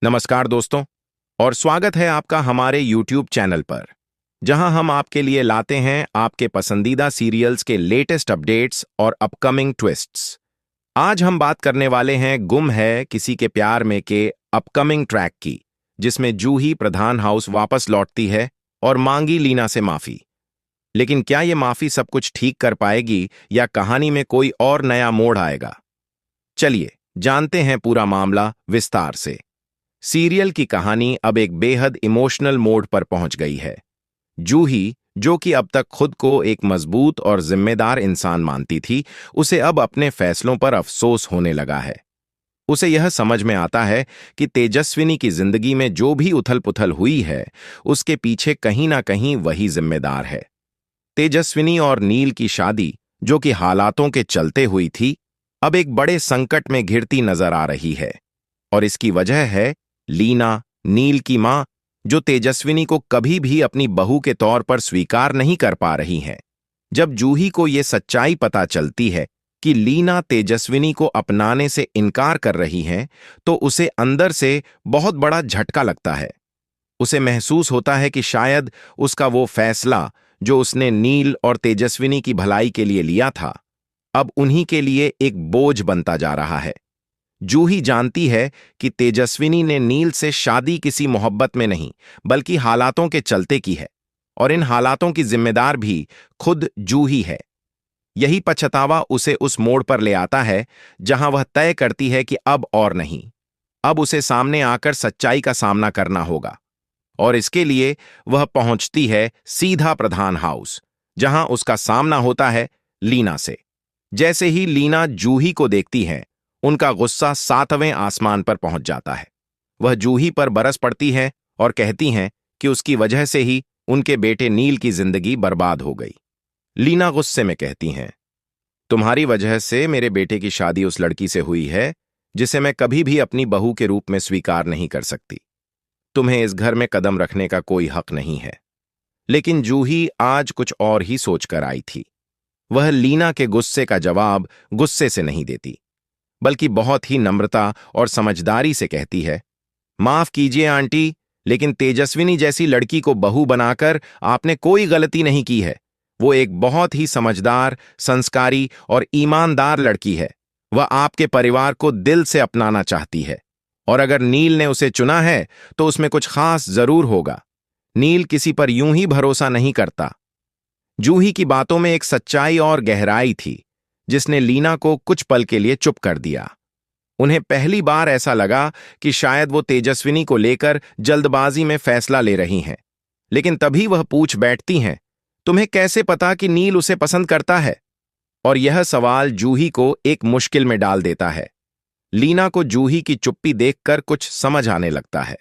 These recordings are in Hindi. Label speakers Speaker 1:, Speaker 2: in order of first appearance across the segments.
Speaker 1: नमस्कार दोस्तों, और स्वागत है आपका हमारे YouTube चैनल पर, जहां हम आपके लिए लाते हैं आपके पसंदीदा सीरियल्स के लेटेस्ट अपडेट्स और अपकमिंग ट्विस्ट्स। आज हम बात करने वाले हैं गुम है किसी के प्यार में के अपकमिंग ट्रैक की, जिसमें जूही प्रधान हाउस वापस लौटती है और मांगी लीना से माफी। लेकिन क्या ये माफी सब कुछ ठीक कर पाएगी या कहानी में कोई और नया मोड़ आएगा? चलिए जानते हैं पूरा मामला विस्तार से। सीरियल की कहानी अब एक बेहद इमोशनल मोड पर पहुंच गई है। जूही, जो कि अब तक खुद को एक मजबूत और जिम्मेदार इंसान मानती थी, उसे अब अपने फैसलों पर अफसोस होने लगा है। उसे यह समझ में आता है कि तेजस्विनी की जिंदगी में जो भी उथल-पुथल हुई है, उसके पीछे कहीं ना कहीं वही जिम्मेदार है। तेजस्विनी और नील की शादी, जो कि हालातों के चलते हुई थी, अब एक बड़े संकट में घिरती नजर आ रही है। और इसकी वजह है लीना, नील की मां, जो तेजस्विनी को कभी भी अपनी बहू के तौर पर स्वीकार नहीं कर पा रही हैं। जब जूही को यह सच्चाई पता चलती है कि लीना तेजस्विनी को अपनाने से इनकार कर रही हैं, तो उसे अंदर से बहुत बड़ा झटका लगता है। उसे महसूस होता है कि शायद उसका वो फैसला जो उसने नील और तेजस्विनी की भलाई के लिए लिया था, अब उन्हीं के लिए एक बोझ बनता जा रहा है। जूही जानती है कि तेजस्विनी ने नील से शादी किसी मोहब्बत में नहीं, बल्कि हालातों के चलते की है, और इन हालातों की जिम्मेदार भी खुद जूही है। यही पछतावा उसे उस मोड़ पर ले आता है जहां वह तय करती है कि अब और नहीं, अब उसे सामने आकर सच्चाई का सामना करना होगा। और इसके लिए वह पहुंचती है सीधा प्रधान हाउस, जहां उसका सामना होता है लीना से। जैसे ही लीना जूही को देखती है, उनका गुस्सा 7वें आसमान पर पहुंच जाता है। वह जूही पर बरस पड़ती है और कहती हैं कि उसकी वजह से ही उनके बेटे नील की जिंदगी बर्बाद हो गई। लीना गुस्से में कहती हैं, तुम्हारी वजह से मेरे बेटे की शादी उस लड़की से हुई है जिसे मैं कभी भी अपनी बहू के रूप में स्वीकार नहीं कर सकती। तुम्हें इस घर में कदम रखने का कोई हक नहीं है। लेकिन जूही आज कुछ और ही सोचकर आई थी। वह लीना के गुस्से का जवाब गुस्से से नहीं देती, बल्कि बहुत ही नम्रता और समझदारी से कहती है, माफ कीजिए आंटी, लेकिन तेजस्विनी जैसी लड़की को बहू बनाकर आपने कोई गलती नहीं की है। वो एक बहुत ही समझदार, संस्कारी और ईमानदार लड़की है। वह आपके परिवार को दिल से अपनाना चाहती है, और अगर नील ने उसे चुना है तो उसमें कुछ खास जरूर होगा। नील किसी पर यूं ही भरोसा नहीं करता। जूही की बातों में एक सच्चाई और गहराई थी, जिसने लीना को कुछ पल के लिए चुप कर दिया। उन्हें पहली बार ऐसा लगा कि शायद वो तेजस्विनी को लेकर जल्दबाजी में फैसला ले रही हैं। लेकिन तभी वह पूछ बैठती हैं, तुम्हें कैसे पता कि नील उसे पसंद करता है? और यह सवाल जूही को एक मुश्किल में डाल देता है। लीना को जूही की चुप्पी देखकर कुछ समझ आने लगता है।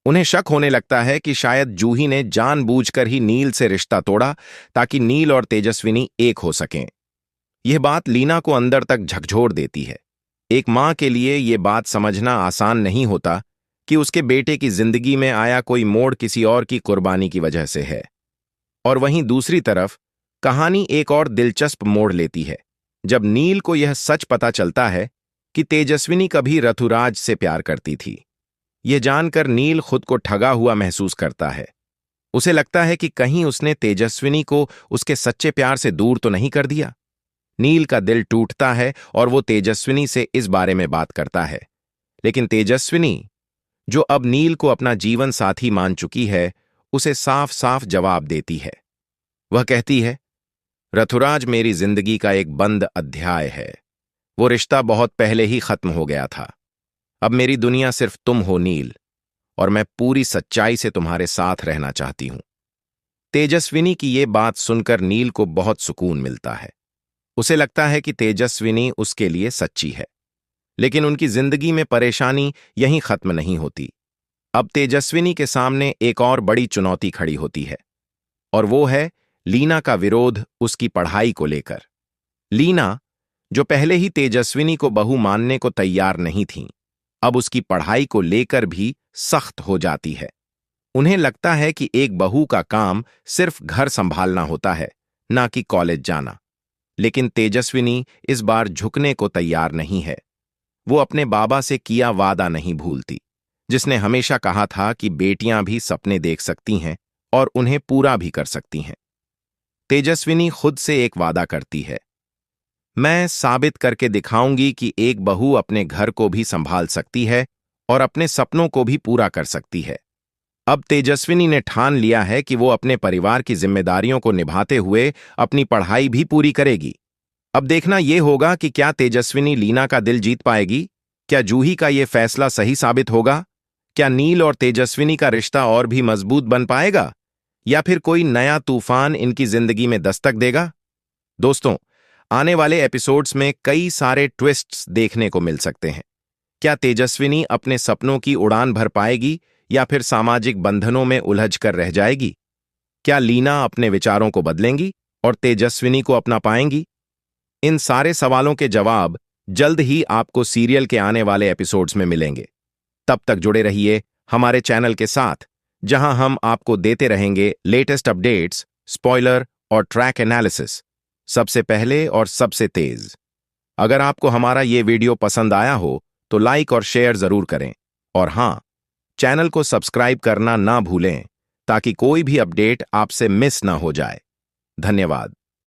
Speaker 1: उन्हें शक होने लगता है कि शायद जूही ने जानबूझकर ही नील से रिश्ता तोड़ा, ताकि नील और तेजस्विनी एक हो सकें। यह बात लीना को अंदर तक झकझोर देती है। एक मां के लिए यह बात समझना आसान नहीं होता कि उसके बेटे की जिंदगी में आया कोई मोड़ किसी और की कुर्बानी की वजह से है। और वहीं दूसरी तरफ कहानी एक और दिलचस्प मोड़ लेती है, जब नील को यह सच पता चलता है कि तेजस्विनी कभी रथुराज से प्यार करती थी। यह जानकर नील खुद को ठगा हुआ महसूस करता है। उसे लगता है कि कहीं उसने तेजस्विनी को उसके सच्चे प्यार से दूर तो नहीं कर दिया। नील का दिल टूटता है और वो तेजस्विनी से इस बारे में बात करता है। लेकिन तेजस्विनी, जो अब नील को अपना जीवन साथी मान चुकी है, उसे साफ साफ जवाब देती है। वह कहती है, रथुराज मेरी जिंदगी का एक बंद अध्याय है। वो रिश्ता बहुत पहले ही खत्म हो गया था। अब मेरी दुनिया सिर्फ तुम हो नील, और मैं पूरी सच्चाई से तुम्हारे साथ रहना चाहती हूं। तेजस्विनी की ये बात सुनकर नील को बहुत सुकून मिलता है। उसे लगता है कि तेजस्विनी उसके लिए सच्ची है। लेकिन उनकी जिंदगी में परेशानी यहीं खत्म नहीं होती। अब तेजस्विनी के सामने एक और बड़ी चुनौती खड़ी होती है, और वो है लीना का विरोध उसकी पढ़ाई को लेकर। लीना, जो पहले ही तेजस्विनी को बहू मानने को तैयार नहीं थी, अब उसकी पढ़ाई को लेकर भी सख्त हो जाती है। उन्हें लगता है कि एक बहू का काम सिर्फ घर संभालना होता है, ना कि कॉलेज जाना। लेकिन तेजस्विनी इस बार झुकने को तैयार नहीं है। वो अपने बाबा से किया वादा नहीं भूलती। जिसने हमेशा कहा था कि बेटियां भी सपने देख सकती हैं और उन्हें पूरा भी कर सकती हैं। तेजस्विनी खुद से एक वादा करती है, मैं साबित करके दिखाऊंगी कि एक बहू अपने घर को भी संभाल सकती है और अपने सपनों को भी पूरा कर सकती है। अब तेजस्विनी ने ठान लिया है कि वो अपने परिवार की जिम्मेदारियों को निभाते हुए अपनी पढ़ाई भी पूरी करेगी। अब देखना यह होगा कि क्या तेजस्विनी लीना का दिल जीत पाएगी। क्या जूही का यह फैसला सही साबित होगा। क्या नील और तेजस्विनी का रिश्ता और भी मजबूत बन पाएगा, या फिर कोई नया तूफान इनकी जिंदगी में दस्तक देगा। दोस्तों, आने वाले एपिसोड्स में कई सारे ट्विस्ट्स देखने को मिल सकते हैं। क्या तेजस्विनी अपने सपनों की उड़ान भर पाएगी या फिर सामाजिक बंधनों में उलझ कर रह जाएगी। क्या लीना अपने विचारों को बदलेंगी और तेजस्विनी को अपना पाएंगी। इन सारे सवालों के जवाब जल्द ही आपको सीरियल के आने वाले एपिसोड्स में मिलेंगे। तब तक जुड़े रहिए हमारे चैनल के साथ, जहां हम आपको देते रहेंगे लेटेस्ट अपडेट्स, स्पॉइलर और ट्रैक एनालिसिस, सबसे पहले और सबसे तेज। अगर आपको हमारा ये वीडियो पसंद आया हो तो लाइक और शेयर जरूर करें, और हां, चैनल को सब्सक्राइब करना ना भूलें ताकि कोई भी अपडेट आपसे मिस ना हो जाए। धन्यवाद।